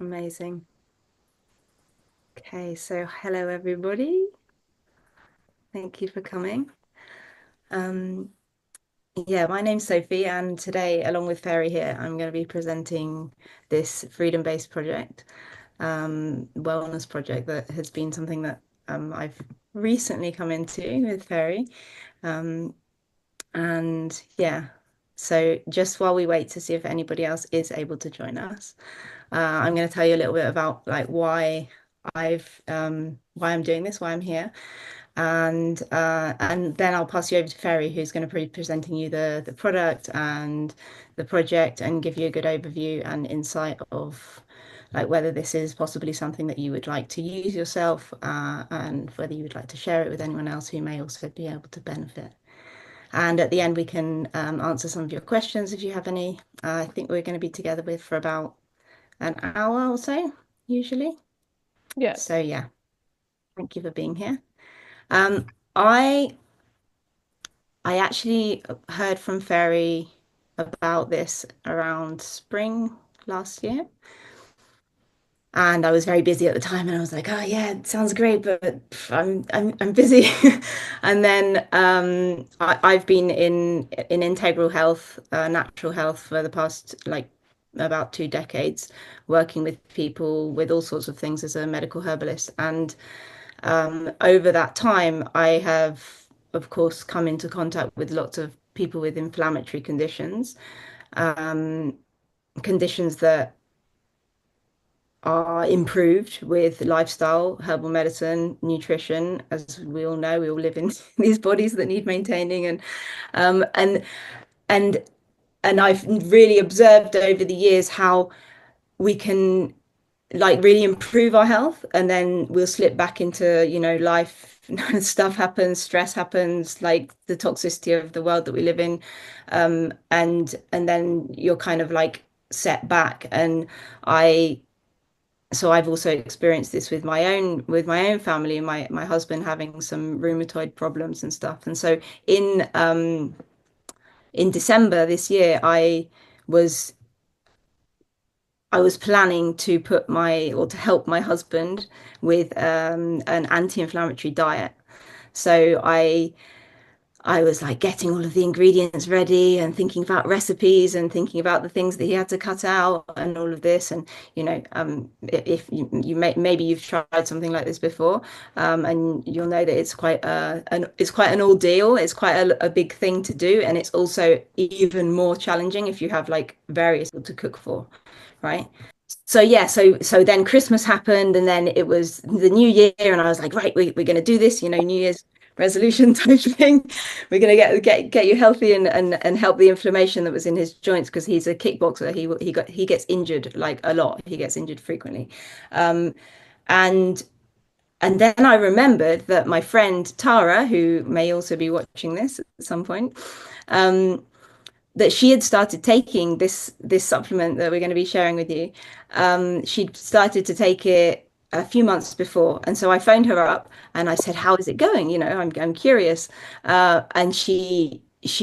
Amazing. Okay, so hello everybody. Thank you for coming. Um, yeah, my name's Sophie, and today, along with Fairy here, I'm going to be presenting this freedom-based project, wellness project that has been something that I've recently come into with Fairy. Um, and yeah, so just while we wait to see if anybody else is able to join us, I'm going to tell you a little bit about like why I'm doing this, why I'm here, and then I'll pass you over to Ferry, who's going to be presenting you the product and the project and give you a good overview and insight of like whether this is possibly something that you would like to use yourself, and whether you would like to share it with anyone else who may also be able to benefit. And at the end, we can answer some of your questions if you have any. I think we're going to be together with for about an hour or so, usually. Yeah. So yeah, thank you for being here. Um, I I actually heard from Ferry about this around spring last year. And I was very busy at the time, and I was like, "Oh yeah, it sounds great, but I'm busy." And then I've been in integral health, natural health for the past like about 2 decades, working with people with all sorts of things as a medical herbalist. And over that time, I have, of course, come into contact with lots of people with inflammatory conditions, um, conditions that are improved with lifestyle, herbal medicine, nutrition. As we all know, we all live in these bodies that need maintaining, um, and and and I've really observed over the years how we can like really improve our health, and then we'll slip back into, life. Stuff happens, stress happens, like the toxicity of the world that we live in, and then you're kind of like set back. And I so I've also experienced this with my own family, my husband having some rheumatoid problems and stuff. And so in December this year, was I was planning to to help my husband with an anti-inflammatory diet. So I was like getting all of the ingredients ready and thinking about recipes and thinking about the things that he had to cut out and all of this. And if maybe you've tried something like this before, and you'll know that it's quite an ordeal. It's quite a big thing to do, and it's also even more challenging if you have like various people to cook for, right? So yeah, so then Christmas happened, and then it was the new year, and I was like, right, we're going to do this, New Year's resolution type thing. We're going to get you healthy and help the inflammation that was in his joints, because he's a kickboxer. He gets injured like a lot. He gets injured frequently, um, and and then I remembered that my friend Tara, who may also be watching this at some point, um, that she had started taking this supplement that we're going to be sharing with you. She'd started to take it a few months before, and so I phoned her up and I said, "How is it going? I'm curious." And she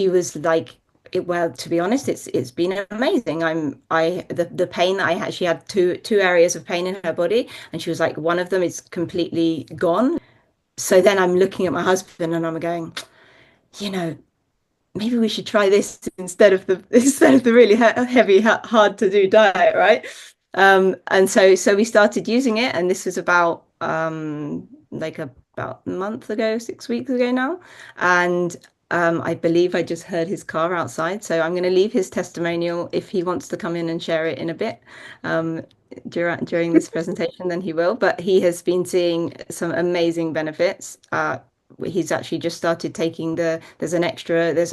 was like, "Well, to be honest, it's been amazing. The pain that I had. She had two areas of pain in her body, and she was like, one of them is completely gone." So then I'm looking at my husband and I'm going, you know, maybe we should try this instead of the really heavy, hard to do diet, right? And so we started using it, and this was about a month ago, 6 weeks ago now. And I believe I just heard his car outside, so I'm going to leave his testimonial. If he wants to come in and share it in a bit, um, during this presentation, then he will. But he has been seeing some amazing benefits. He's actually just started taking there's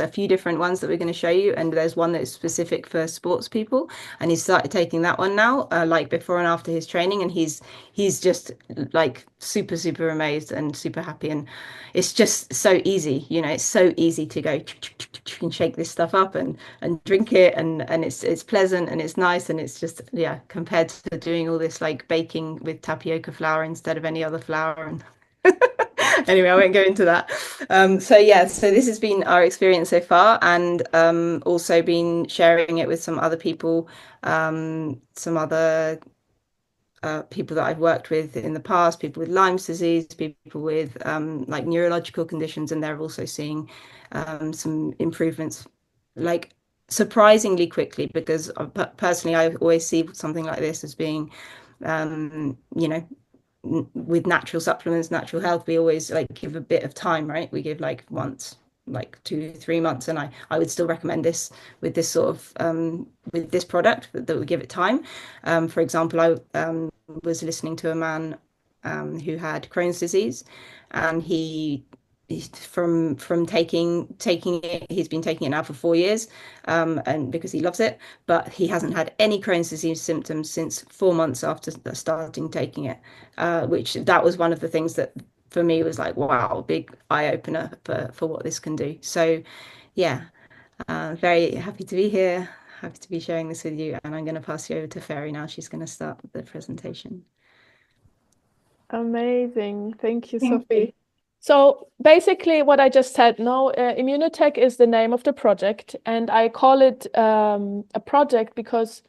a few different ones that we're going to show you, and there's one that's specific for sports people, and he's started taking that one now, like before and after his training. And he's just like super amazed and super happy. And it's just so easy, it's so easy to go and shake this stuff up and drink it, and it's pleasant and it's nice, and it's just, yeah, compared to doing all this like baking with tapioca flour instead of any other flour. And anyway, I won't go into that. So yeah, so this has been our experience so far, and also been sharing it with some other people, some other people that I've worked with in the past, people with Lyme's disease, people with like neurological conditions, and they're also seeing some improvements like surprisingly quickly because personally I always see something like this as being you know with natural supplements, natural health, we always like give a bit of time, right? We give like once, like 2, 3 months, and I would still recommend this with this sort of with this product that we give it time. For example, I was listening to a man who had Crohn's disease, and from taking it, he's been taking it now for 4 years, and because he loves it, but he hasn't had any Crohn's disease symptoms since 4 months after starting taking it, which that was one of the things that for me was like, wow, big eye opener for what this can do. So yeah, very happy to be here, happy to be sharing this with you, and I'm going to pass you over to Fairy now. She's going to start the presentation. Amazing. Thank you, Sophie. So basically what I just said, no, Immunotec is the name of the project, and I call it a project because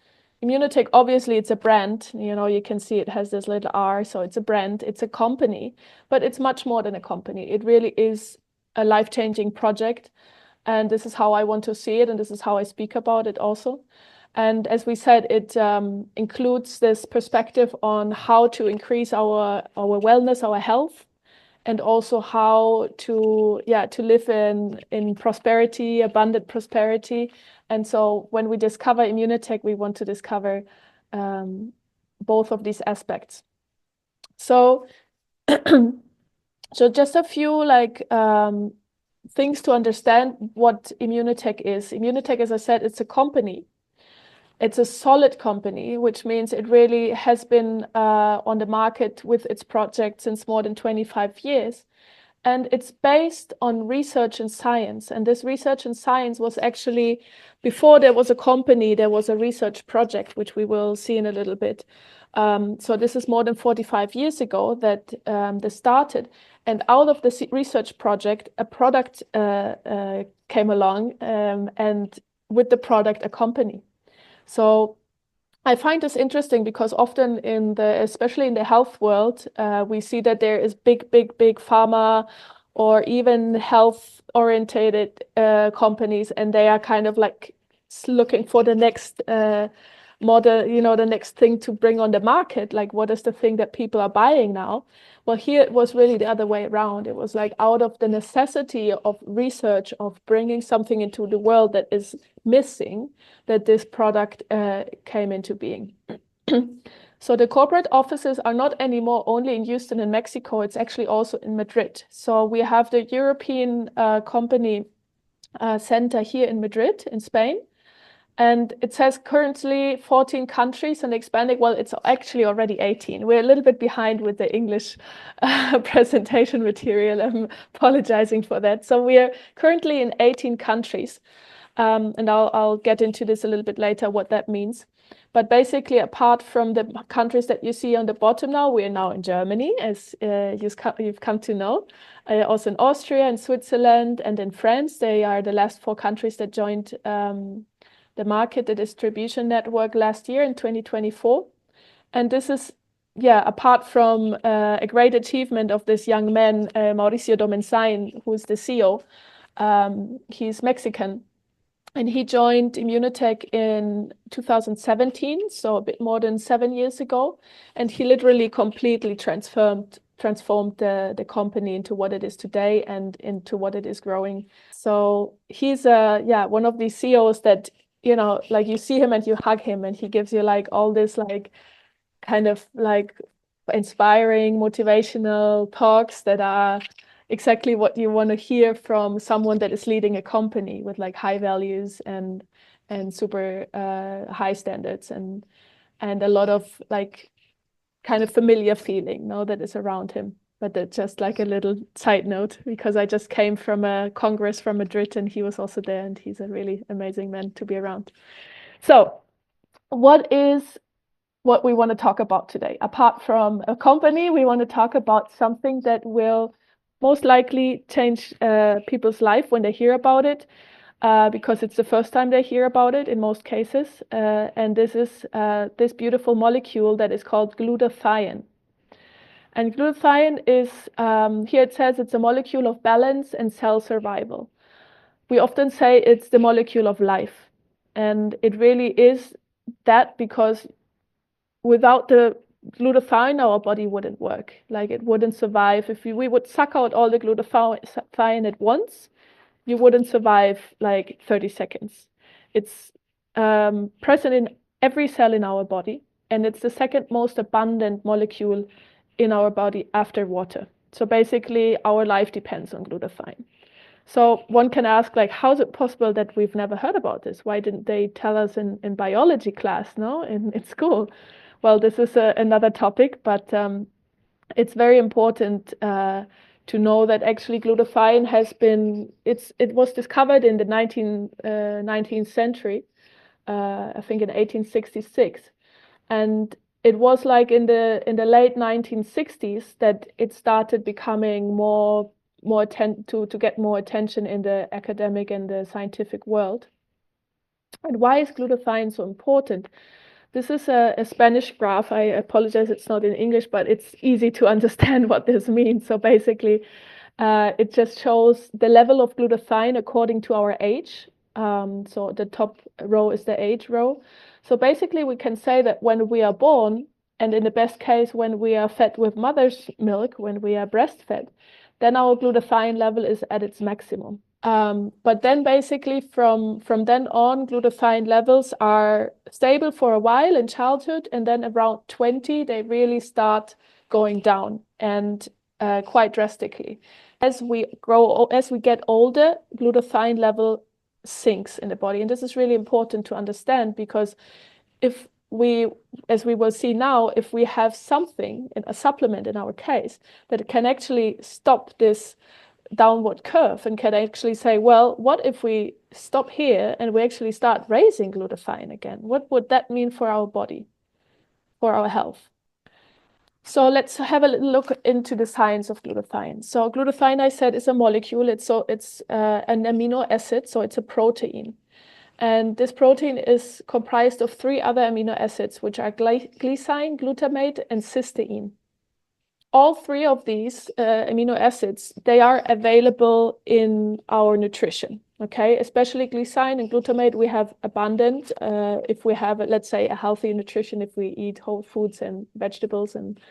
Immunotec, obviously it's a brand, you can see it has this little R, so it's a brand, it's a company, but it's much more than a company. It really is a life-changing project, and this is how I want to see it, and this is how I speak about it also. And as we said, it includes this perspective on how to increase our wellness, our health, and also how to live in prosperity, abundant prosperity. And so when we discover Immunotec, we want to discover both of these aspects. So so just a few things to understand what Immunotec is. Immunotec, as I said, it's a company. It's a solid company, which means it really has been on the market with its project since more than 25 years. And it's based on research and science. And this research and science was actually, before there was a company, there was a research project, which we will see in a little bit. So this is more than 45 years ago that this started. And out of the research project, a product came along, and with the product, a company. So I find this interesting because often especially in the health world, we see that there is big pharma or even health-orientated companies, and they are kind of like looking for the next model, the next thing to bring on the market. Like, what is the thing that people are buying now? Well, here it was really the other way around. It was like out of the necessity of research, of bringing something into the world that is missing, that this product came into being. So the corporate offices are not anymore only in Houston and Mexico, it's actually also in Madrid. So we have the European company center here in Madrid, in Spain. And it says currently 14 countries and expanding. Well, it's actually already 18. We're a little bit behind with the English presentation material. I'm apologizing for that. So we are currently in 18 countries. And I'll get into this a little bit later, what that means. But basically, apart from the countries that you see on the bottom now, we are now in Germany, as you've come to know. Also in Austria and Switzerland and in France. They are the last 4 countries that joined the market, the distribution network last year in 2024. And this is, apart from a great achievement of this young man, Mauricio Domensain, who's the CEO. He's Mexican. And he joined Immunotec in 2017, so a bit more than 7 years ago. And he literally completely transformed the company into what it is today and into what it is growing. So he's one of these CEOs that, like you see him and you hug him and he gives you like all this like kind of like inspiring, motivational talks that are exactly what you want to hear from someone that is leading a company with like high values and super high standards and a lot of like kind of familiar feeling, that is around him. But that's just like a little side note because I just came from a congress from Madrid and he was also there and he's a really amazing man to be around. So what we want to talk about today? Apart from a company, we want to talk about something that will most likely change people's life when they hear about it. because it's the first time they hear about it in most cases. And this is this beautiful molecule that is called glutathione. And glutathione is, here it says it's a molecule of balance and cell survival. We often say it's the molecule of life. And it really is that, because without the glutathione, our body wouldn't work. Like, it wouldn't survive. If we would suck out all the glutathione at once, you wouldn't survive like 30 seconds. It's present in every cell in our body, and it's the second most abundant molecule in our body after water. So basically, our life depends on glutathione. So one can ask, like, how is it possible that we've never heard about this? Why didn't they tell us in biology class, no, in school? Well, this is another topic, but it's very important to know that actually glutathione has been, it was discovered in the 19th century, I think in 1866. And it was like in the late 1960s that it started becoming to get more attention in the academic and the scientific world. And why is glutathione so important? This is a Spanish graph. I apologize, it's not in English, but it's easy to understand what this means. So basically, it just shows the level of glutathione according to our age. So the top row is the age row. So basically, we can say that when we are born, and in the best case, when we are fed with mother's milk, when we are breastfed, then our glutathione level is at its maximum. But then basically from then on, glutathione levels are stable for a while in childhood, and then around 20, they really start going down, and quite drastically. As we get older, glutathione level sinks in the body. And this is really important to understand, because if we, as we will see now, if we have something, a supplement in our case, that can actually stop this downward curve and can actually say, well, what if we stop here and we actually start raising glutathione again? What would that mean for our body, for our health? So let's have a little look into the science of glutathione. So glutathione, I said, is a molecule. It's an amino acid, so it's a protein. And this protein is comprised of 3 other amino acids, which are glycine, glutamate, and cysteine. All 3 of these amino acids, they are available in our nutrition, okay? Especially glycine and glutamate, we have abundant if we have, let's say, a healthy nutrition, if we eat whole foods and vegetables and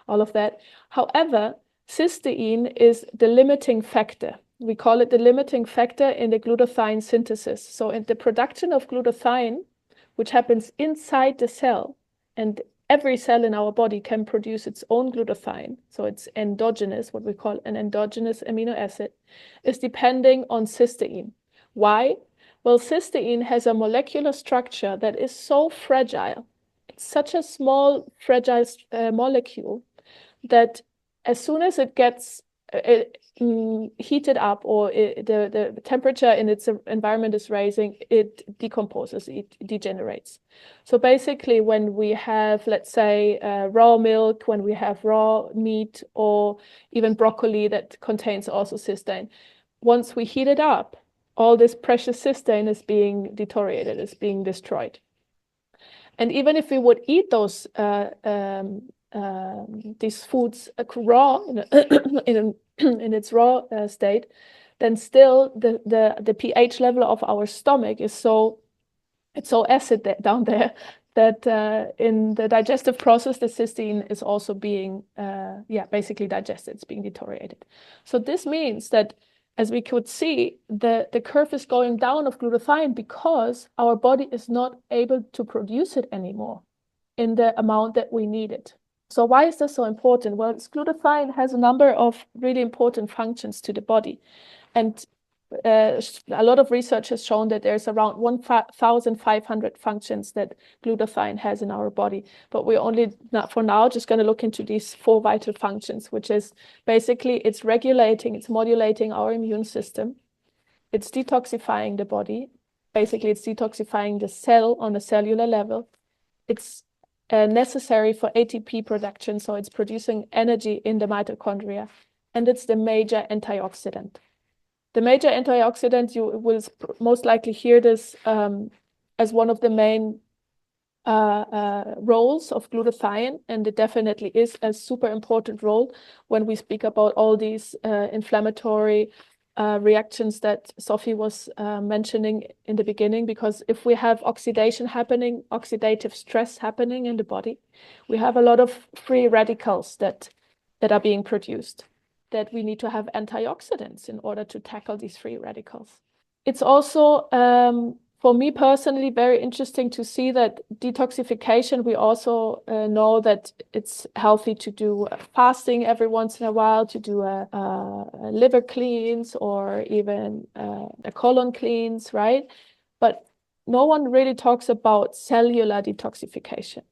all of that. However, cysteine is the limiting factor. We call it the limiting factor in the glutathione synthesis. So in the production of glutathione, which happens inside the cell, and every cell in our body can produce its own glutathione, so it's endogenous, what we call an endogenous amino acid, is depending on cysteine. Why? Well, cysteine has a molecular structure that is so fragile. It's such a small, fragile molecule that as soon as it gets heated up, or the temperature in its environment is rising, it decomposes, it degenerates. So basically, when we have, let's say, raw milk, when we have raw meat, or even broccoli that contains also cysteine, once we heat it up, all this precious cysteine is being deteriorated, is being destroyed. And even if we would eat these foods raw in its raw state, then still the pH level of our stomach is it's so acid down there that in the digestive process, the cysteine is also being basically digested. It's being deteriorated. So this means that, as we could see, the curve is going down of glutathione because our body is not able to produce it anymore in the amount that we need it. So why is this so important? Well, glutathione has a number of really important functions to the body. And a lot of research has shown that there's around 1,500 functions that glutathione has in our body. But we're only, not for now, just going to look into these 4 vital functions, which is basically it's modulating our immune system. It's detoxifying the body. Basically, it's detoxifying the cell on a cellular level. It's necessary for ATP production, so it's producing energy in the mitochondria. And it's the major antioxidant. The major antioxidant, you will most likely hear this as one of the main roles of glutathione, and it definitely is a super important role when we speak about all these inflammatory reactions that Sophie was mentioning in the beginning, because if we have oxidation happening, oxidative stress happening in the body, we have a lot of free radicals that are being produced, that we need to have antioxidants in order to tackle these free radicals. It's also for me personally, very interesting to see that detoxification, we also know that it's healthy to do fasting every once in a while, to do a liver cleanse or even a colon cleanse, right? But no one really talks about cellular detoxification.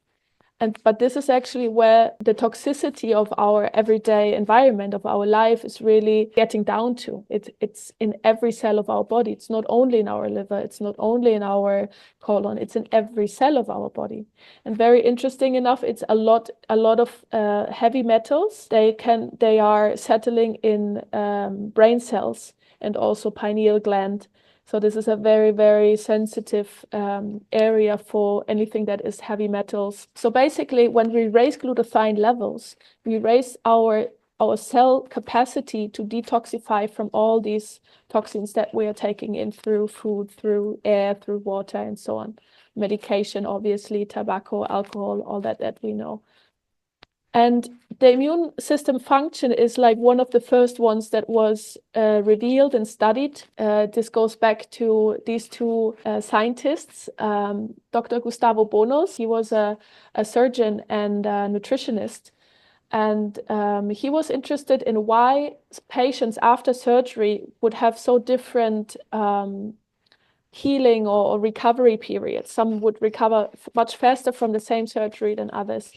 But this is actually where the toxicity of our everyday environment, of our life, is really getting down to. It's in every cell of our body. It's not only in our liver, it's not only in our colon, it's in every cell of our body. And very interesting enough, it's a lot of heavy metals. They are settling in brain cells and also pineal gland. So this is a very, very sensitive area for anything that is heavy metals. So basically, when we raise glutathione levels, we raise our cell capacity to detoxify from all these toxins that we are taking in through food, through air, through water, and so on. Medication, obviously, tobacco, alcohol, all that we know. And the immune system function is like one of the first ones that was revealed and studied. This goes back to these two scientists, Dr. Gustavo Bonos. He was a surgeon and a nutritionist. And he was interested in why patients after surgery would have so different healing or recovery periods. Some would recover much faster from the same surgery than others.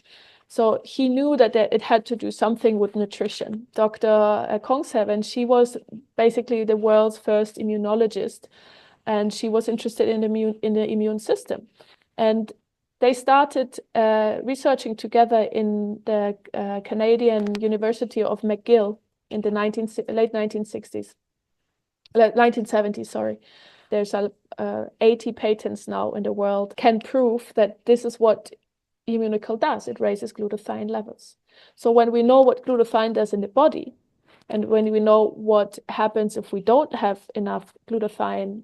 So he knew that it had to do something with nutrition. Dr. Kongshaven, she was basically the world's first immunologist, and she was interested in the immune system. And they started researching together in the Canadian University of McGill in the late 1970s, sorry. There's 80 patents now in the world can prove that this is what Immunocal does. It raises glutathione levels. So when we know what glutathione does in the body, and when we know what happens if we don't have enough glutathione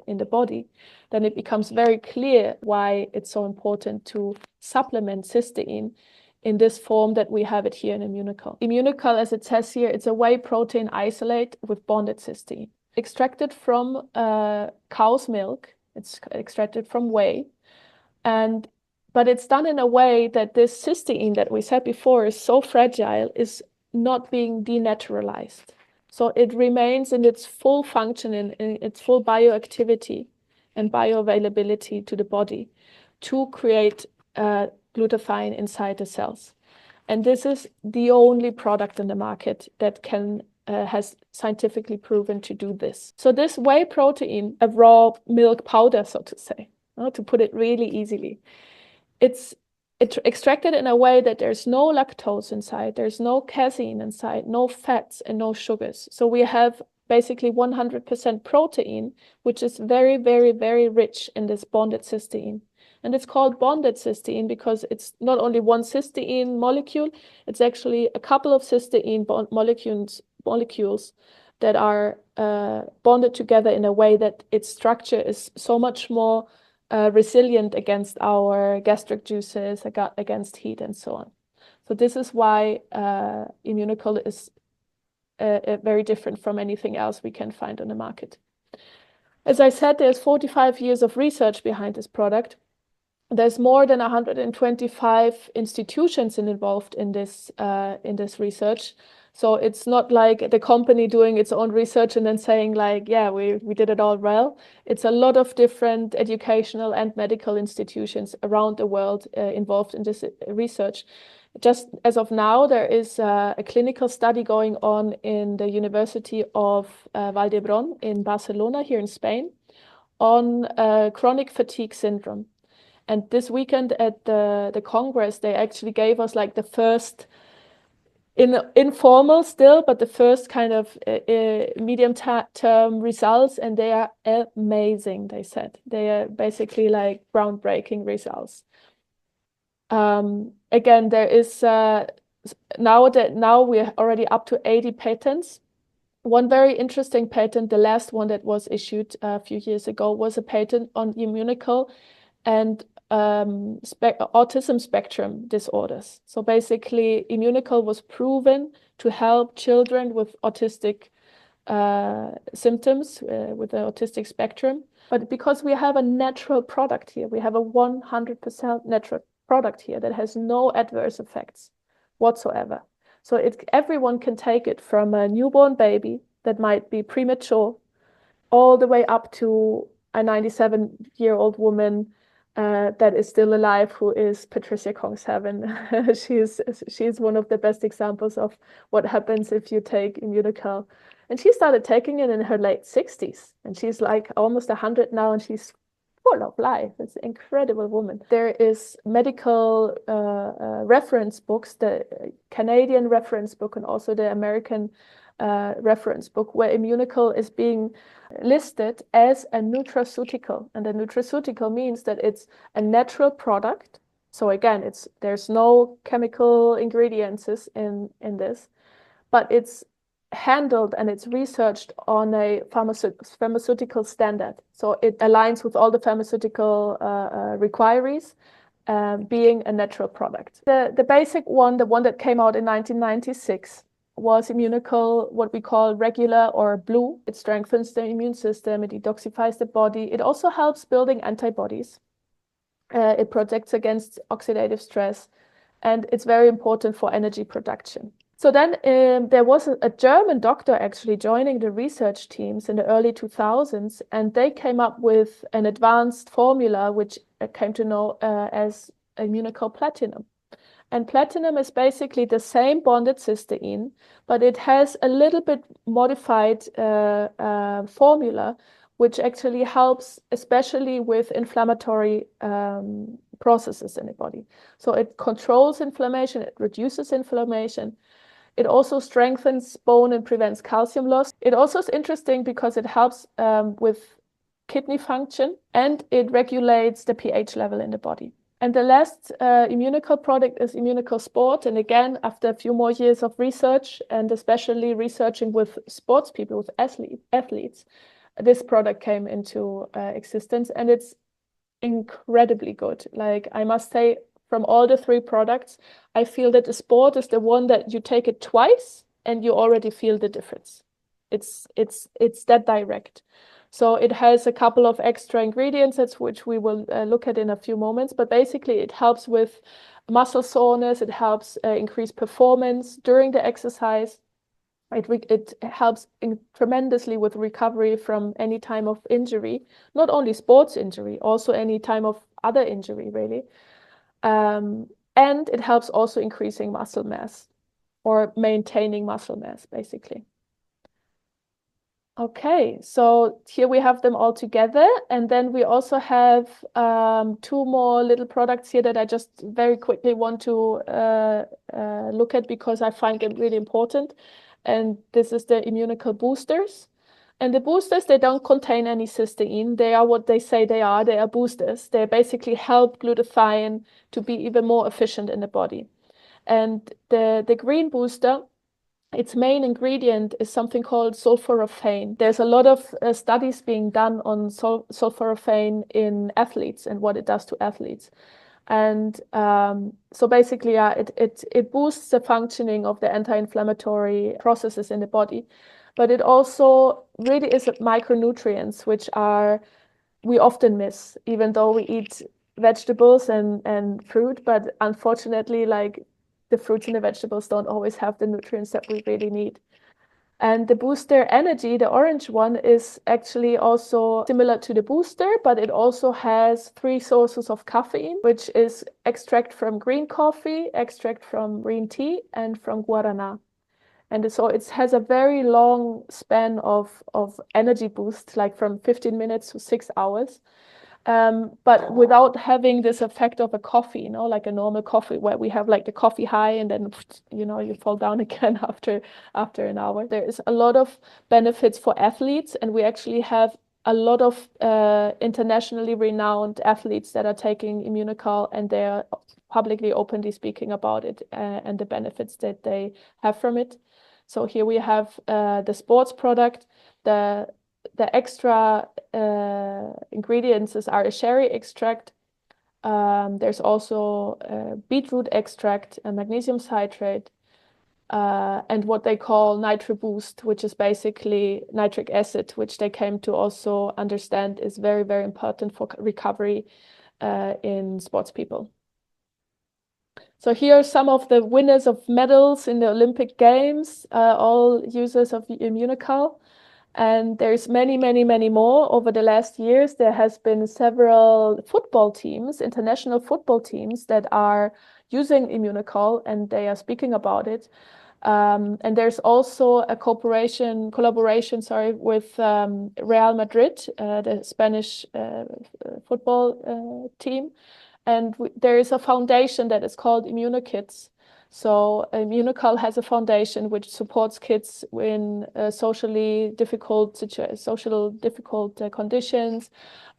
in the body, then it becomes very clear why it's so important to supplement cysteine in this form that we have it here in Immunocal. Immunocal, as it says here, it's a whey protein isolate with bonded cysteine. Extracted from cow's milk. It's extracted from whey. But it's done in a way that this cysteine that we said before is so fragile, is not being denaturalized. So it remains in its full function, in its full bioactivity and bioavailability to the body to create glutathione inside the cells. And this is the only product in the market that has scientifically proven to do this. So this whey protein, a raw milk powder, so to say, to put it really easily, it's extracted in a way that there's no lactose inside, there's no casein inside, no fats and no sugars. So we have basically 100% protein, which is very, very, very rich in this bonded cysteine. And it's called bonded cysteine because it's not only one cysteine molecule, it's actually a couple of cysteine molecules that are bonded together in a way that its structure is so much more resilient against our gastric juices, against heat, and so on. So this is why Immunocal is very different from anything else we can find on the market. As I said, there's 45 years of research behind this product. There's more than 125 institutions involved in this research. So it's not like the company doing its own research and then saying like, yeah, we did it all well. It's a lot of different educational and medical institutions around the world involved in this research. Just as of now, there is a clinical study going on in the University of Vall-d'Hebron in Barcelona, here in Spain, on chronic fatigue syndrome. And this weekend at the Congress, they actually gave us like the first informal still, but the first kind of medium-term results, and they are amazing, they said. They are basically like groundbreaking results. Again, there is now we're already up to 80 patents. One very interesting patent, the last one that was issued a few years ago, was a patent on Immunical and autism spectrum disorders. So basically, Immunical was proven to help children with autistic symptoms, with the autistic spectrum. But because we have a natural product here, we have a 100% natural product here that has no adverse effects whatsoever. So everyone can take it, from a newborn baby that might be premature all the way up to a 97-year-old woman that is still alive, who is Patricia Kongshausen. she's one of the best examples of what happens if you take Immunical. And she started taking it in her late 60s, and she's like almost 100 now, and she's full of life. It's an incredible woman. There is medical reference books, the Canadian reference book and also the American reference book, where Immunical is being listed as a nutraceutical. And a nutraceutical means that it's a natural product. So again, there's no chemical ingredients in this, but it's handled and it's researched on a pharmaceutical standard. So it aligns with all the pharmaceutical requirements, being a natural product. The basic one, the one that came out in 1996, was Immunical, what we call regular or blue. It strengthens the immune system, it detoxifies the body. It also helps building antibodies. It protects against oxidative stress, and it's very important for energy production. So then there was a German doctor actually joining the research teams in the early 2000s, and they came up with an advanced formula which came to know as Immunical Platinum. And platinum is basically the same bonded cysteine, but it has a little bit modified formula, which actually helps, especially with inflammatory processes in the body. So it controls inflammation, it reduces inflammation. It also strengthens bone and prevents calcium loss. It also is interesting because it helps with kidney function, and it regulates the pH level in the body. And the last Immunical product is Immunical Sport. And again, after a few more years of research, and especially researching with sports people, with athletes, this product came into existence, and it's incredibly good. Like, I must say, from all the three products, I feel that the Sport is the one that you take it twice and you already feel the difference. It's that direct. So it has a couple of extra ingredients, which we will look at in a few moments. But basically, it helps with muscle soreness. It helps increase performance during the exercise. It helps tremendously with recovery from any time of injury, not only sports injury, also any time of other injury, really. And it helps also increasing muscle mass, or maintaining muscle mass, basically. Okay, so here we have them all together. And then we also have two more little products here that I just very quickly want to look at, because I find them really important. And this is the Immunical boosters. And the boosters, they don't contain any cysteine. They are what they say they are. They are boosters. They basically help glutathione to be even more efficient in the body. And the green booster, its main ingredient is something called sulforaphane. There's a lot of studies being done on sulforaphane in athletes and what it does to athletes. And so basically, it boosts the functioning of the anti-inflammatory processes in the body. But it also really is micronutrients, which we often miss, even though we eat vegetables and fruit. But unfortunately, like, the fruits and the vegetables don't always have the nutrients that we really need. And the booster energy, the orange one, is actually also similar to the booster, but it also has 3 sources of caffeine, which is extract from green coffee, extract from green tea, and from guarana. And so it has a very long span of energy boost, like from 15 minutes to 6 hours. but without having this effect of a coffee, like a normal coffee where we have like the coffee high and then, you fall down again after an hour. There is a lot of benefits for athletes, and we actually have a lot of internationally renowned athletes that are taking Immunocal, and they're publicly, openly speaking about it and the benefits that they have from it. So here we have the sports product. The extra ingredients are a sherry extract. There's also beetroot extract, and magnesium citrate, and what they call NitroBoost, which is basically nitric acid, which they came to also understand is very, very important for recovery in sports people. So here are some of the winners of medals in the Olympic Games, all users of Immunocal. And there's many, many, many more. Over the last years, there has been several football teams, international football teams, that are using Immunocal, and they are speaking about it. And there's also a collaboration, with Real Madrid, the Spanish football team. And there is a foundation that is called Immunokids. So Immunocal has a foundation which supports kids in socially difficult conditions,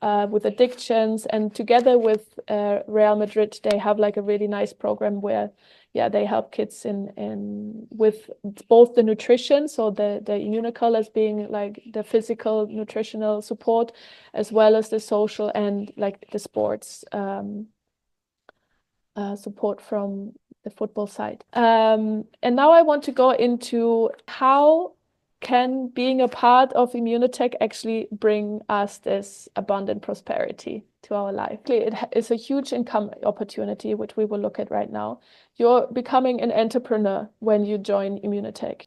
with addictions, and together with Real Madrid, they have like a really nice program where, they help kids in with both the nutrition, so the Immunocal as being like the physical nutritional support, as well as the social and like the sports support from the football side. And now I want to go into how can being a part of Immunotec actually bring us this abundant prosperity to our life. It is a huge income opportunity, which we will look at right now. You're becoming an entrepreneur when you join Immunotec.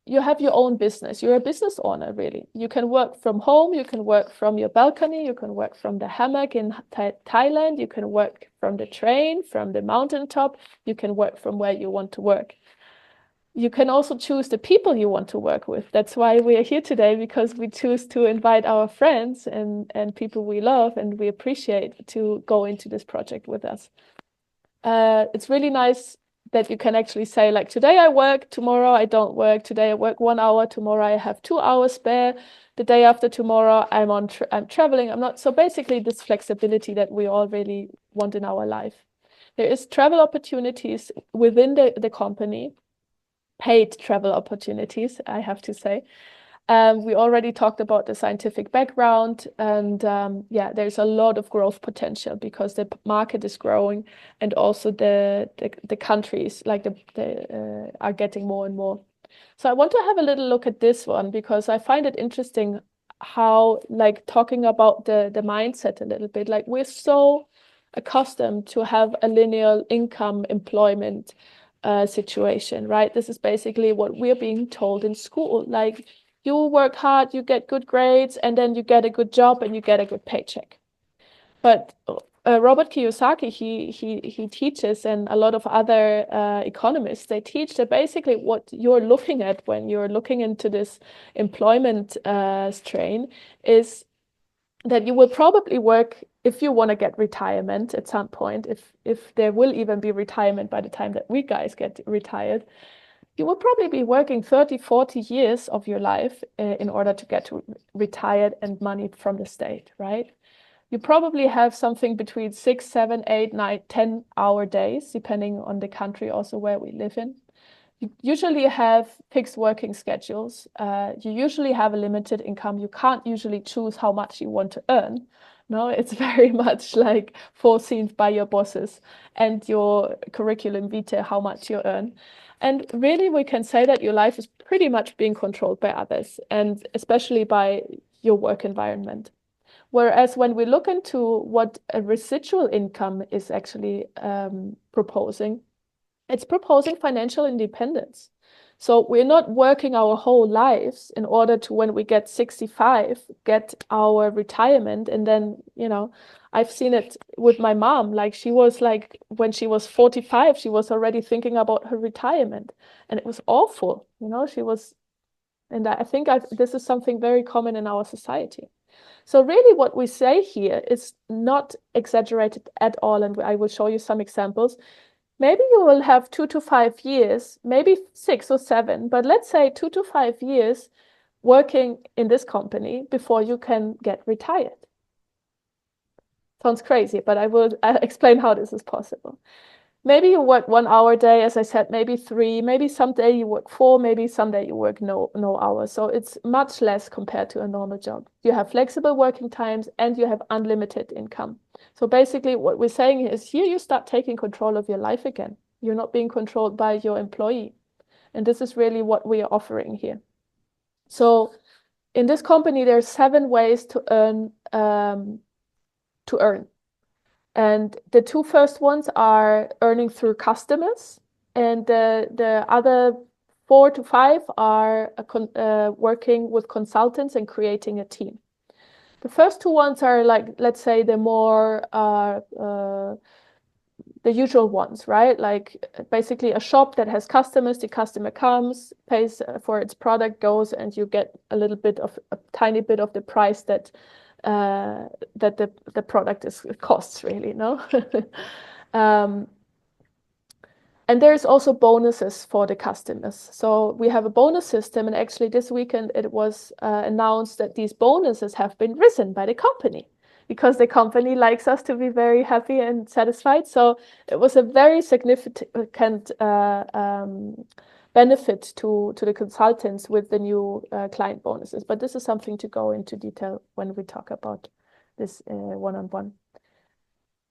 You have your own business. You're a business owner, really. You can work from home. You can work from your balcony. You can work from the hammock in Thailand. You can work from the train, from the mountaintop. You can work from where you want to work. You can also choose the people you want to work with. That's why we are here today, because we choose to invite our friends and people we love and we appreciate to go into this project with us. It's really nice that you can actually say, like, today I work, tomorrow I don't work. Today I work 1 hour, tomorrow I have 2 hours spare. The day after tomorrow I'm traveling. I'm not. So basically this flexibility that we all really want in our life. There is travel opportunities within the company, paid travel opportunities, I have to say. We already talked about the scientific background, and there's a lot of growth potential because the market is growing, and also the countries like are getting more and more. So I want to have a little look at this one because I find it interesting how, like, talking about the mindset a little bit, like we're so accustomed to have a linear income employment situation, right? This is basically what we're being told in school, like, you work hard, you get good grades, and then you get a good job and you get a good paycheck. But Robert Kiyosaki, he teaches, and a lot of other economists, they teach that basically what you're looking at when you're looking into this employment strain is that you will probably work, if you want to get retirement at some point, if there will even be retirement by the time that we guys get retired, you will probably be working 30, 40 years of your life in order to get to retired and money from the state, right? You probably have something between 6, 7, 8, 9, 10-hour days, depending on the country also where we live in. You usually have fixed working schedules. You usually have a limited income. You can't usually choose how much you want to earn. No, it's very much like foreseen by your bosses and your curriculum vitae, how much you earn. And really, we can say that your life is pretty much being controlled by others, and especially by your work environment. Whereas when we look into what a residual income is actually proposing, it's proposing financial independence. So we're not working our whole lives in order to, when we get 65, get our retirement. And then, I've seen it with my mom. Like, she was like, when she was 45, she was already thinking about her retirement. And it was awful. She was, and I think this is something very common in our society. So really what we say here is not exaggerated at all, and I will show you some examples. Maybe you will have 2 to 5 years, maybe 6 or 7, but let's say 2 to 5 years working in this company before you can get retired. Sounds crazy, but I will explain how this is possible. Maybe you work 1 hour a day, as I said, maybe 3, maybe someday you work 4, maybe someday you work no hours. So it's much less compared to a normal job. You have flexible working times and you have unlimited income. So basically what we're saying is here you start taking control of your life again. You're not being controlled by your employee. And this is really what we are offering here. So in this company, there are 7 ways to earn. And the 2 first ones are earning through customers, and the other 4 to 5 are working with consultants and creating a team. The first 2 ones are like, let's say, the more the usual ones, right? Like basically a shop that has customers, the customer comes, pays for its product, goes, and you get a tiny bit of the price that the product costs, really, no? And there's also bonuses for the customers. So we have a bonus system, and actually this weekend it was announced that these bonuses have been risen by the company because the company likes us to be very happy and satisfied. So it was a very significant benefit to the consultants with the new client bonuses. But this is something to go into detail when we talk about this one-on-one.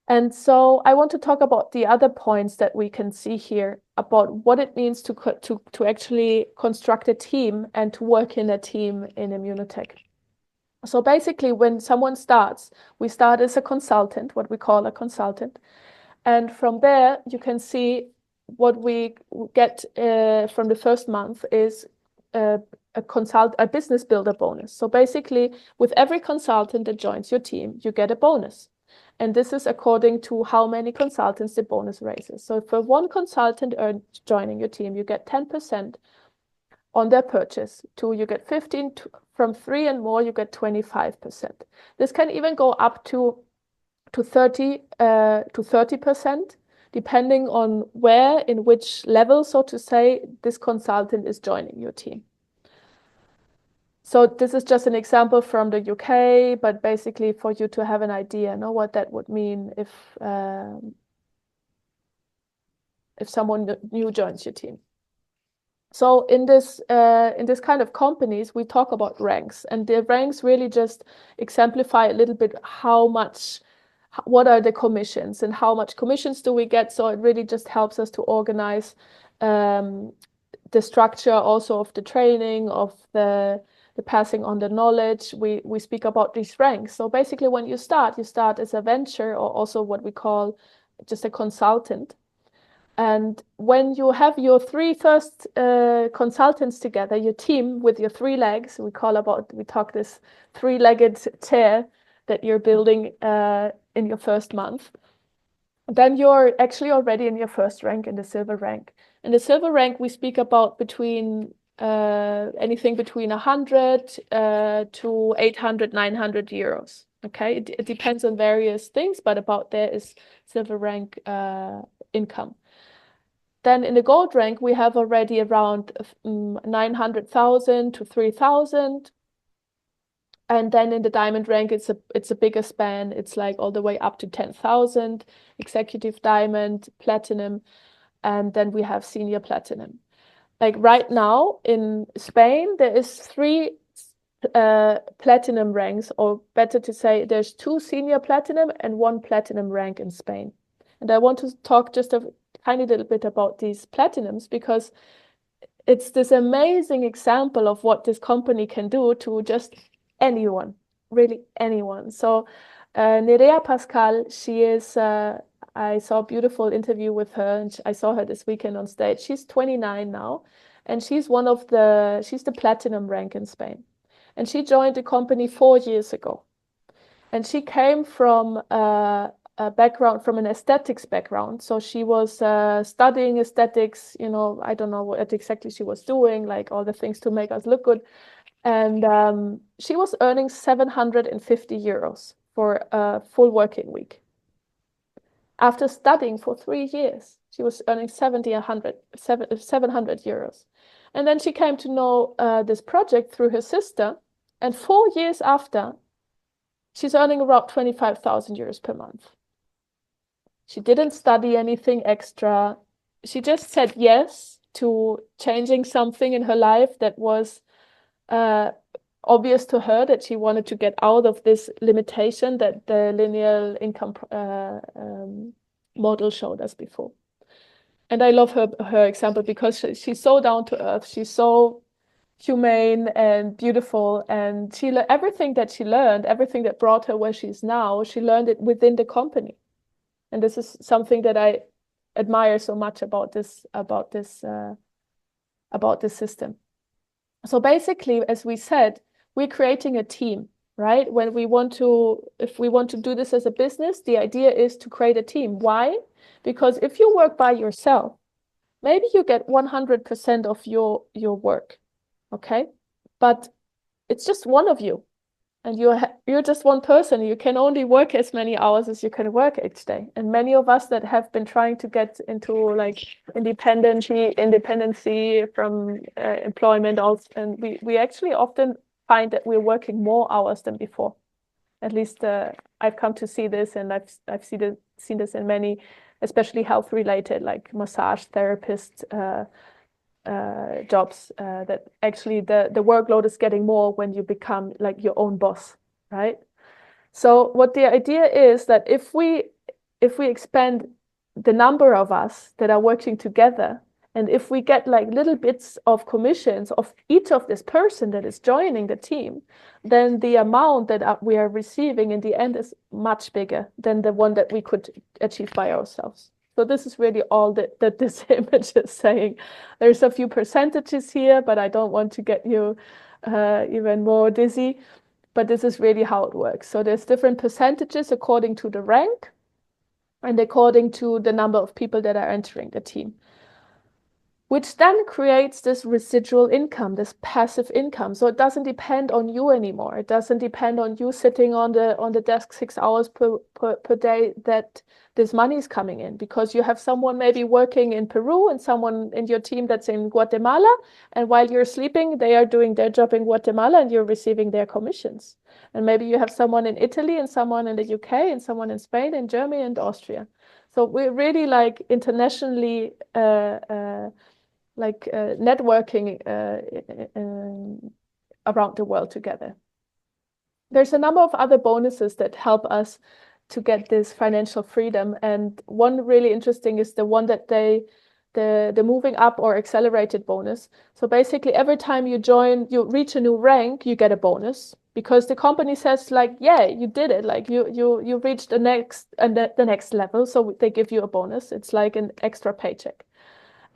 And so I want to talk about the other points that we can see here about what it means to actually construct a team and to work in a team in Immunotec. So basically, when someone starts, we start as a consultant, what we call a consultant. And from there, you can see what we get from the first month is a business builder bonus. So basically, with every consultant that joins your team, you get a bonus. And this is according to how many consultants the bonus raises. So for 1 consultant joining your team, you get 10% on their purchase. 2, you get 15. From 3 and more, you get 25%. This can even go up to 30%, depending on where, in which level, so to say, this consultant is joining your team. So this is just an example from the UK, but basically for you to have an idea, know what that would mean if someone new joins your team. So in this kind of companies, we talk about ranks, and the ranks really just exemplify a little bit what are the commissions and how much commissions do we get. So it really just helps us to organize the structure also of the training, of the passing on the knowledge. We speak about these ranks. So basically when you start as a venture, or also what we call just a consultant. And when you have your 3 first consultants together, your team with your 3 legs, we talk this 3-legged chair that you're building in your first month, then you're actually already in your first rank, in the silver rank. In the silver rank, we speak about anything between 100 to 800, 900 euros. Okay, it depends on various things, but about there is silver rank income. Then in the gold rank, we have already around 900,000 to 3,000. And then in the diamond rank, it's a bigger span. It's like all the way up to 10,000, executive diamond, platinum, and then we have senior platinum. Like right now in Spain, there is 3 platinum ranks, or better to say, there's 2 senior platinum and 1 platinum rank in Spain. And I want to talk just a tiny little bit about these platinums, because it's this amazing example of what this company can do to just anyone, really anyone. So Nerea Pascal, she is, I saw a beautiful interview with her, and I saw her this weekend on stage. She's 29 now, and she's the platinum rank in Spain. And she joined the company 4 years ago. And she came from a background, from an aesthetics background. So she was studying aesthetics, I don't know what exactly she was doing, like all the things to make us look good. And she was earning 750 euros for a full working week. After studying for 3 years, she was earning 700 euros. And then she came to know this project through her sister. And 4 years after, she's earning around 25,000 euros per month. She didn't study anything extra. She just said yes to changing something in her life that was obvious to her, that she wanted to get out of this limitation that the linear income model showed us before. And I love her example because she's so down to earth. She's so humane and beautiful, and everything that she learned, everything that brought her where she's now, she learned it within the company. And this is something that I admire so much about this system. So basically, as we said, we're creating a team, right? If we want to do this as a business, the idea is to create a team. Why? Because if you work by yourself, maybe you get 100% of your work, okay? But it's just one of you, and you're just one person. You can only work as many hours as you can work each day. And many of us that have been trying to get into like independency from employment also, and we actually often find that we're working more hours than before. At least I've come to see this, and I've seen this in many, especially health related, like massage therapist jobs, that actually the workload is getting more when you become like your own boss, right? So what the idea is that if we expand the number of us that are working together, and if we get like little bits of commissions of each of this person that is joining the team, then the amount that we are receiving in the end is much bigger than the one that we could achieve by ourselves. So this is really all that this image is saying. There's a few percentages here, but I don't want to get you even more dizzy. But this is really how it works. So there's different percentages according to the rank and according to the number of people that are entering the team, which then creates this residual income, this passive income. So it doesn't depend on you anymore. It doesn't depend on you sitting on the desk 6 hours per day that this money is coming in, because you have someone maybe working in Peru and someone in your team that's in Guatemala, and while you're sleeping, they are doing their job in Guatemala and you're receiving their commissions. And maybe you have someone in Italy and someone in the UK and someone in Spain and Germany and Austria. So we're really like internationally networking around the world together. There's a number of other bonuses that help us to get this financial freedom. And one really interesting is the one that the moving up or accelerated bonus. So basically every time you reach a new rank, you get a bonus, because the company says like, yeah, you did it. Like you reached the next level. So they give you a bonus. It's like an extra paycheck.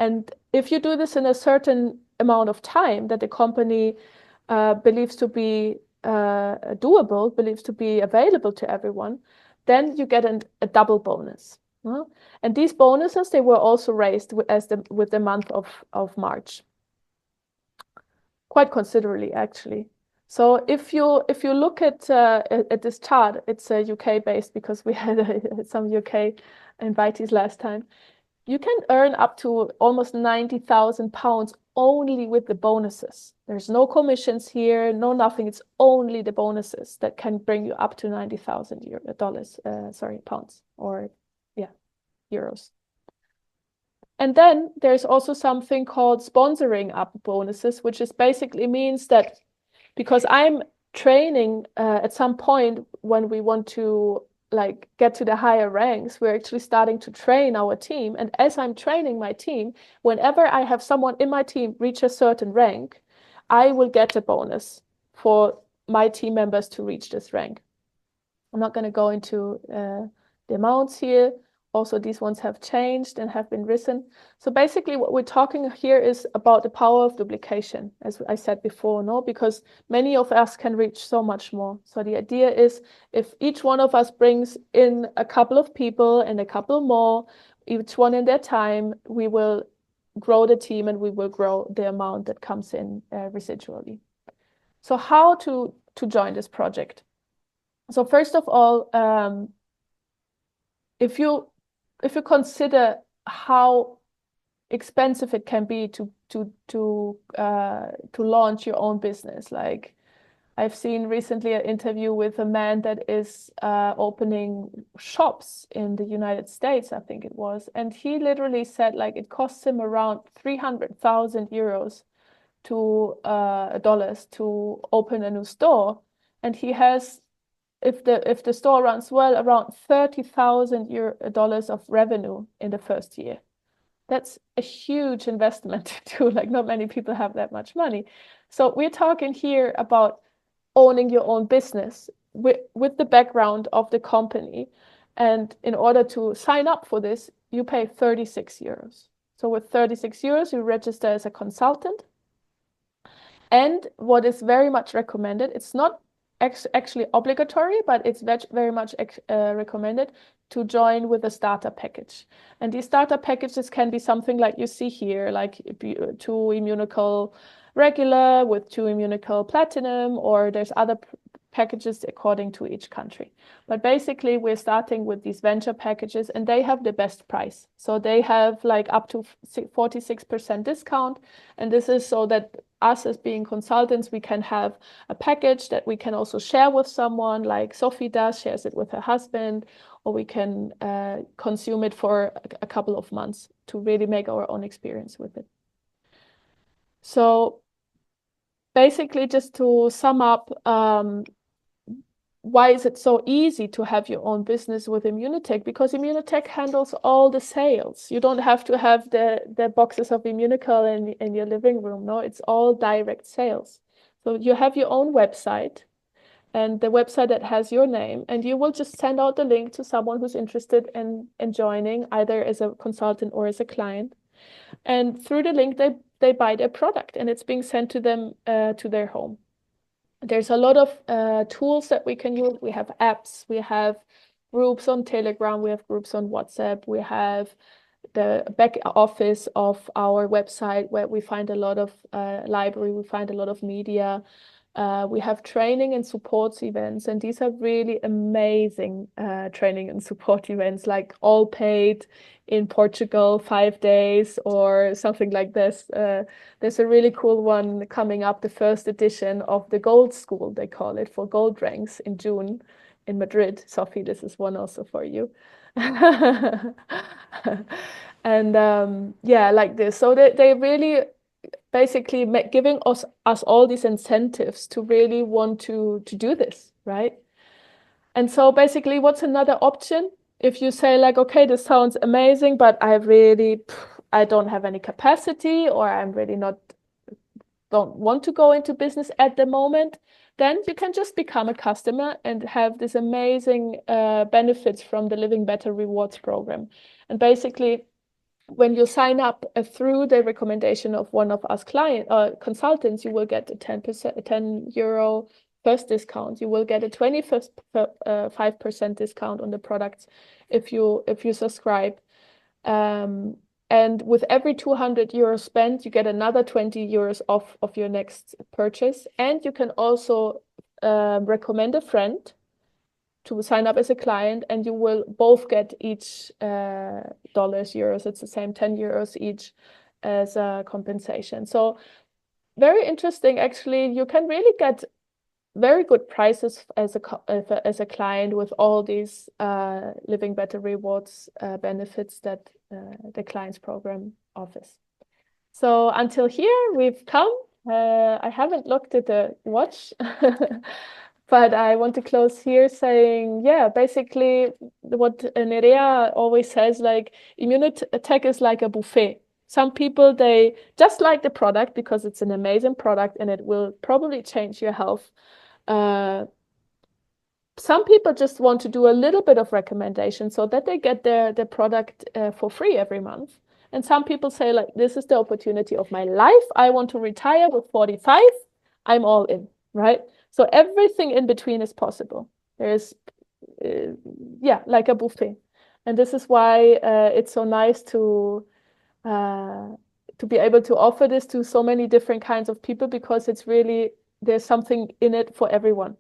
And if you do this in a certain amount of time that the company believes to be doable, believes to be available to everyone, then you get a double bonus. And these bonuses, they were also raised with the month of March, quite considerably, actually. So if you look at this chart, it's UK based because we had some UK invitees last time. You can earn up to almost 90,000 pounds only with the bonuses. There's no commissions here, no nothing. It's only the bonuses that can bring you up to 90,000 pounds, or euros. And then there's also something called sponsoring up bonuses, which is basically means that because I'm training at some point when we want to like get to the higher ranks, we're actually starting to train our team. And as I'm training my team, whenever I have someone in my team reach a certain rank, I will get a bonus for my team members to reach this rank. I'm not going to go into the amounts here. Also, these ones have changed and have been risen. So basically what we're talking here is about the power of duplication, as I said before, no? Because many of us can reach so much more. So the idea is if each one of us brings in a couple of people and a couple more, each one in their time, we will grow the team and we will grow the amount that comes in residually. So how to join this project? So first of all, if you consider how expensive it can be to launch your own business, like I've seen recently an interview with a man that is opening shops in the United States, I think it was, and he literally said like it costs him around 300,000 euros to dollars to open a new store, and he has, if the store runs well, around 30,000 dollars of revenue in the first year. That's a huge investment to do. Like not many people have that much money. So we're talking here about owning your own business with the background of the company. And in order to sign up for this, you pay 36 euros. So with 36 euros, you register as a consultant. And what is very much recommended, it's not actually obligatory, but it's very much recommended to join with a starter package. And these starter packages can be something like you see here, like 2 Immunocal regular with 2 Immunocal platinum, or there's other packages according to each country. But basically, we're starting with these venture packages, and they have the best price. So they have like up to 46% discount. And this is so that us as being consultants, we can have a package that we can also share with someone, like Sophie does, shares it with her husband, or we can consume it for a couple of months to really make our own experience with it. So basically, just to sum up, why is it so easy to have your own business with Immunotec? Because Immunotec handles all the sales. You don't have to have the boxes of Immunocal in your living room. No, it's all direct sales. So you have your own website and the website that has your name, and you will just send out the link to someone who's interested in joining, either as a consultant or as a client. And through the link, they buy their product and it's being sent to them to their home. There's a lot of tools that we can use. We have apps, we have groups on Telegram, we have groups on WhatsApp, we have the back office of our website where we find a lot of library, we find a lot of media. We have training and support events, and these are really amazing training and support events, like all paid in Portugal, 5 days or something like this. There's a really cool one coming up, the first edition of the Gold School, they call it, for gold ranks in June in Madrid. Sophie, this is one also for you. And yeah, like this. So they really basically giving us all these incentives to really want to do this, right? And so basically, what's another option? If you say like, okay, this sounds amazing, but I don't have any capacity, or I'm really don't want to go into business at the moment, then you can just become a customer and have this amazing benefits from the Living Better Rewards program. And basically, when you sign up through the recommendation of one of us consultants, you will get a 10%, a 10 euro first discount. You will get a 25% discount on the products if you subscribe. And with every 200 euros spent, you get another 20 euros off of your next purchase. And you can also recommend a friend to sign up as a client, and you will both get each dollars, euros, it's the same 10 euros each as a compensation. So very interesting, actually. You can really get very good prices as a client with all these Living Better Rewards benefits that the clients program offers. So until here we've come. I haven't looked at the watch. But I want to close here saying, yeah, basically what Nerea always says, like Immunotec is like a buffet. Some people, they just like the product because it's an amazing product and it will probably change your health. Some people just want to do a little bit of recommendation so that they get their product for free every month. And some people say, like, this is the opportunity of my life. I want to retire with 45. I'm all in, right? So everything in between is possible. There's, yeah, like a buffet. And this is why it's so nice to be able to offer this to so many different kinds of people, because it's really there's something in it for everyone.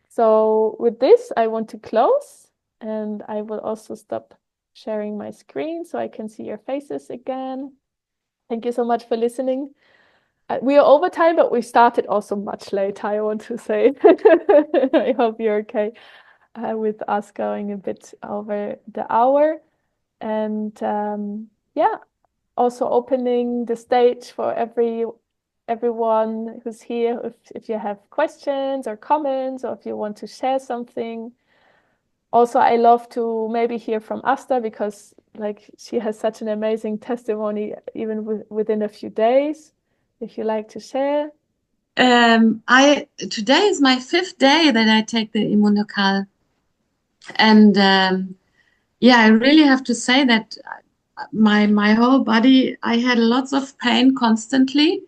So with this, I want to close, and I will also stop sharing my screen so I can see your faces again. Thank you so much for listening. We are over time, but we started also much later, I want to say. I hope you're okay with us going a bit over the hour. And yeah, also opening the stage for everyone who's here. If you have questions or comments, or if you want to share something. Also, I love to maybe hear from Asta, because like she has such an amazing testimony even within a few days. If you like to share. I Today is my 5th day that I take the Immunocal, and yeah, I really have to say that my whole body, I had lots of pain constantly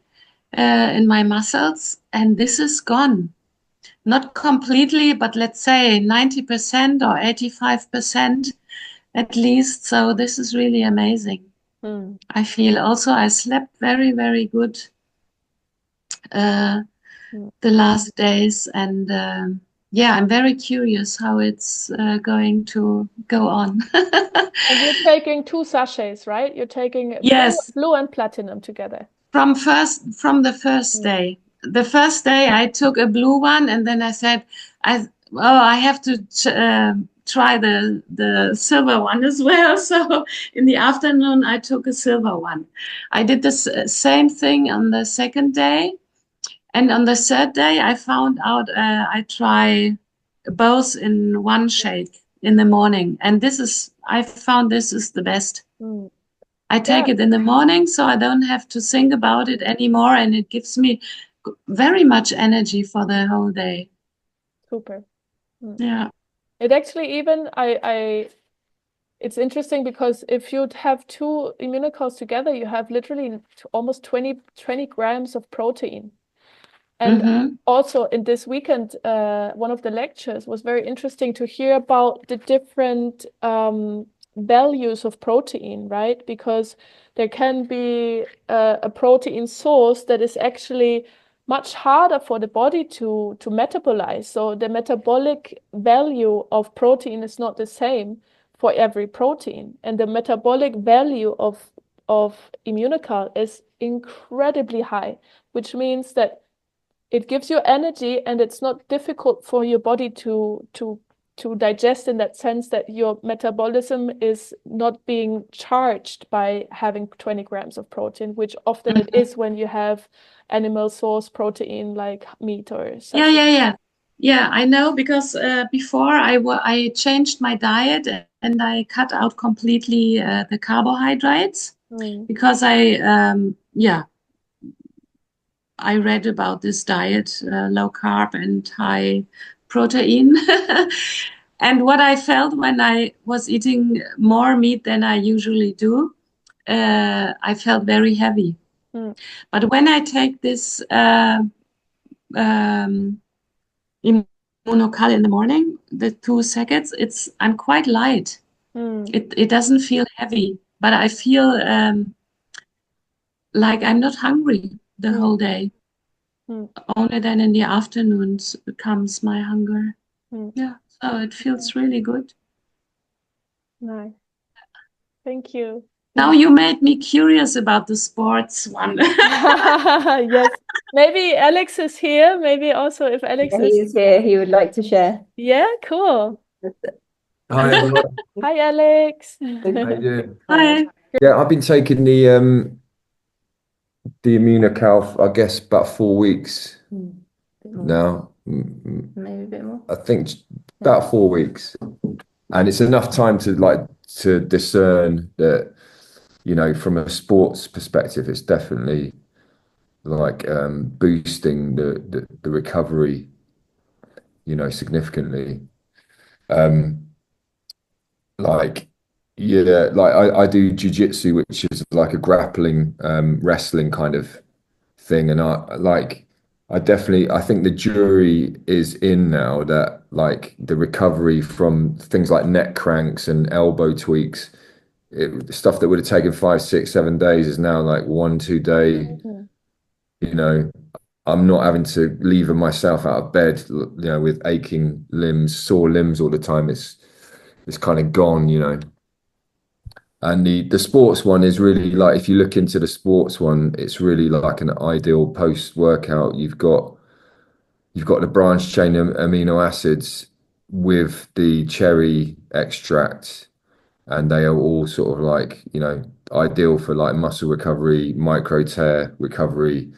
in my muscles, and this is gone. Not completely, but let's say 90% or 85% at least. So this is really amazing. Hmm. I feel also I slept very, very good the last days, and yeah, I'm very curious how it's going to go on. And you're taking 2 sachets, right? You're taking Yes, blue and platinum together. from the first Mm. day. The first day I took a blue one, and then I said, I have to try the silver one as well. So in the afternoon I took a silver one. I did the same thing on the second day, and on the third day I found out I try both in one shake in the morning, and I found this is the best. Mm. I Yeah, take it in the morning so I don't have to think about it anymore, and it gives me very much energy for the whole day. super. Mm. Yeah. It actually even it's interesting, because if you'd have 2 immunocols together, you have literally almost 20 grams of protein. And Mm-hmm. also in this weekend, one of the lectures was very interesting to hear about the different values of protein, right? Because there can be a protein source that is actually much harder for the body to metabolize. So the metabolic value of protein is not the same for every protein. And the metabolic value of immunocal is incredibly high, which means that it gives you energy, and it's not difficult for your body to digest, in that sense that your metabolism is not being charged by having 20 grams of protein, which often it Mm-hmm. is when you have animal source protein like meat or Yeah, sausage. yeah, yeah. Yeah, I know, because before I changed my diet, and I cut out completely the carbohydrates, Mm, because yeah, I read about this diet, low carb and high protein. And what I felt when I was eating more meat than I usually do, I felt very heavy. mm, But when I take this um, Immunocal in the morning, the 2 seconds, I'm quite light. mm, It doesn't feel heavy, but I feel like I'm not hungry the mm, whole day. mm, Only then in the afternoons comes my hunger. mm. Yeah, so it Okay. feels really good. Nice. Thank you. Now you made me curious about the sports one. Yes. Maybe Alex is here. Maybe also if Alex Yeah, he is. is here. He would like to share. Yeah, cool. Hi everyone, Hi, Alex. how you doing? Hi. Hi. Yeah, I've been taking the Immunocal, I guess about 4 weeks Bit more, now. maybe a bit more. I think Yeah. about 4 weeks, and it's enough time to discern that, from a sports perspective, it's definitely boosting the recovery, significantly. Um, like yeah, like I do jujitsu, which is like a grappling, wrestling kind of thing, and I think the jury is in now that like the recovery from things like neck cranks and elbow tweaks, stuff that would have taken 5, 6, 7 days is now like 1, 2 day, Mhm. you know I'm not having to lever myself out of bed, with aching limbs, sore limbs all the time. It's kind of gone, And the sports one is really like, if you look into the sports one, it's really like an ideal post workout. You've got the branched chain amino acids with the cherry extract, and they are all sort of like, ideal for like muscle recovery, micro tear recovery.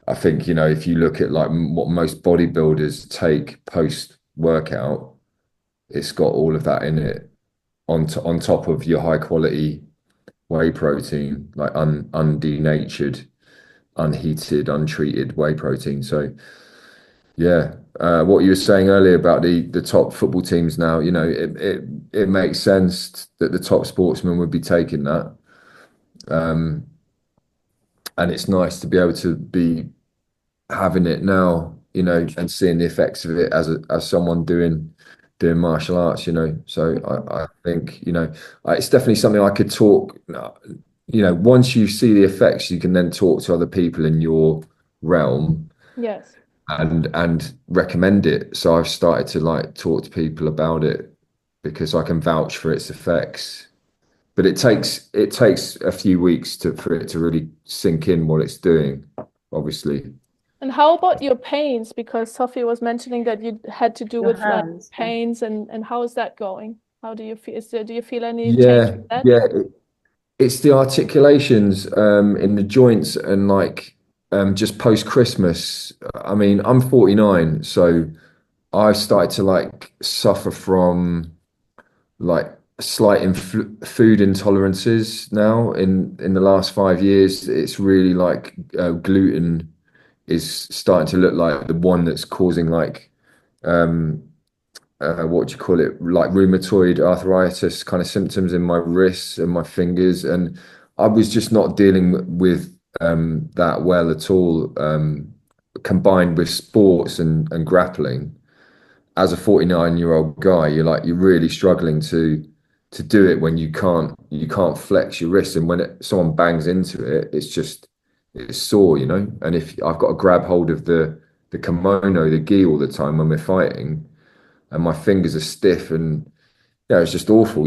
I think, if you look at like what most bodybuilders take post workout, it's got all of that in it on top of your high quality whey protein, like undenatured, unheated, untreated whey protein. So yeah, what you were saying earlier about the top football teams now, it makes sense that the top sportsmen would be taking that. And it's nice to be able to be having it now, and seeing the effects of it as someone doing martial arts, So I think, it's definitely something I could talk, once you see the effects, you can then talk to other people in your realm Yes. and recommend it. So I've started to like talk to people about it because I can vouch for its effects. But it takes a few weeks for it to really sink in what it's doing, obviously. And how about your pains? Because Sophie was mentioning that you had to do Your with hands. pains, and how is that going? How do you feel? Do you feel any change Yeah, with that? yeah. It's the articulations in the joints and like just post Christmas. I mean, I'm 49, so I started to like suffer from like slight food intolerances now. In the last 5 years, it's really like gluten is starting to look like the one that's causing like um, what do you call it, like rheumatoid arthritis kind of symptoms in my wrists and my fingers, and I was just not dealing with that well at all. Combined with sports and grappling, as a 49-year-old guy, you're really struggling to do it when you can't flex your wrist, and when someone bangs into it, it's sore, And if I've got to grab hold of the kimono, the gi all the time when we're fighting, and my fingers are stiff, and yeah, it's just awful,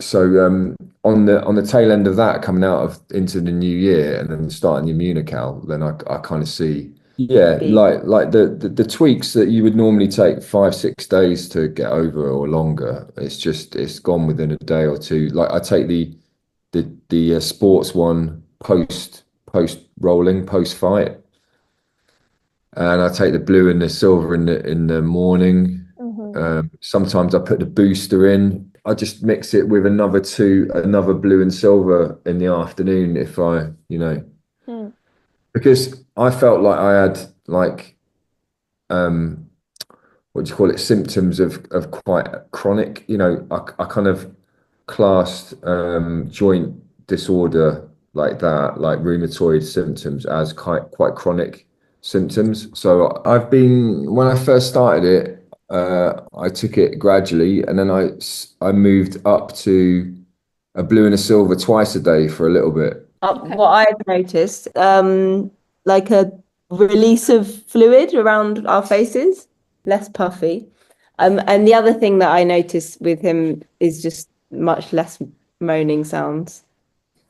So on the tail end of that, coming out of into the new year and then starting the Immunocal, then I kind of see, yeah, Be like the tweaks that you would normally take 5 6 days to get over or longer. It's gone within a day or two. Like I take the sports one post rolling post fight, and I take the blue and the silver in the morning. Sometimes I put the booster in. I just mix it with another blue and silver in the afternoon if Hmm. because I felt like I had like um, what do you call it, symptoms of quite chronic. I kind of classed joint disorder like that, like rheumatoid symptoms, as quite chronic symptoms. So when I first started it, I took it gradually, and then I moved up to a blue and a silver twice a day for a little bit. Okay. what I've noticed, like a release of fluid around our faces, less puffy. And the other thing that I noticed with him is just much less moaning sounds,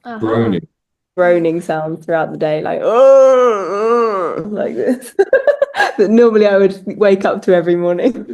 Uh-huh. Groaning. groaning sounds throughout the day, like oh, like this, that normally I would wake up to every morning.